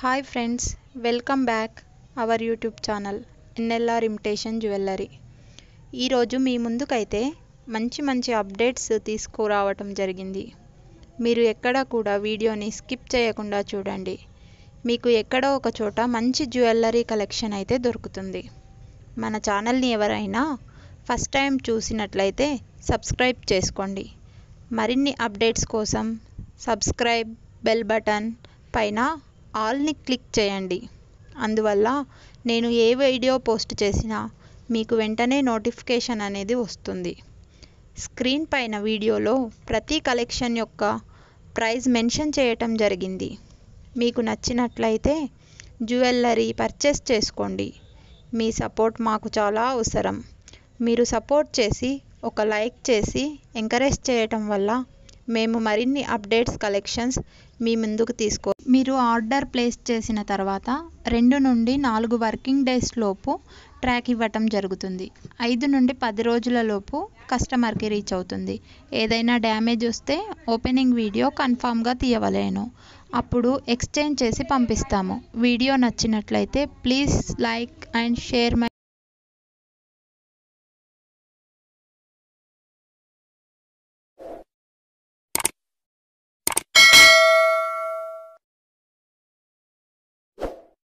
Hi friends, welcome back our YouTube channel NLR imitation jewellery. ఈరోజు మీ ముందుకైతే మంచి updates తీసుకురావటం జరిగింది. మీరు ఎక్కడ కూడా వీడియోని స్కిప్ చేయకుండా చూడండి. మీకు ఎక్కడో ఒక చోట మంచి జ్యువెలరీ కలెక్షన్ అయితే దొరుకుతుంది. మన ఛానల్ని ఎవరైనా ఫస్ట్ టైం చూసినట్లయితే సబ్స్క్రైబ్ చేసుకోండి. మరిన్ని అప్డేట్స్ కోసం సబ్స్క్రైబ్ బెల్ బటన్ పైన ఆల్ని క్లిక్ చేయండి. అందువల్ల నేను ఏ వీడియో పోస్ట్ చేసినా మీకు వెంటనే నోటిఫికేషన్ అనేది వస్తుంది. స్క్రీన్ పైన వీడియోలో ప్రతి కలెక్షన్ యొక్క ప్రైస్ మెన్షన్ చేయటం జరిగింది. మీకు నచ్చినట్లయితే జ్యువెలరీ పర్చేస్ చేసుకోండి. మీ సపోర్ట్ మాకు చాలా అవసరం. మీరు సపోర్ట్ చేసి ఒక లైక్ చేసి ఎంకరేజ్ చేయటం వల్ల మేము మరిన్ని అప్డేట్స్ కలెక్షన్స్ మీ ముందుకు మీరు ఆర్డర్ ప్లేస్ చేసిన తర్వాత 2 నుండి 4 వర్కింగ్ డేస్ లోపు ట్రాక్ ఇవ్వటం జరుగుతుంది. 5 నుండి 10 రోజుల లోపు కస్టమర్కి రీచ్ అవుతుంది. ఏదైనా డ్యామేజ్ వస్తే ఓపెనింగ్ వీడియో కన్ఫామ్గా తీయవలేను. అప్పుడు ఎక్స్చేంజ్ చేసి పంపిస్తాము. వీడియో నచ్చినట్లయితే please like and share my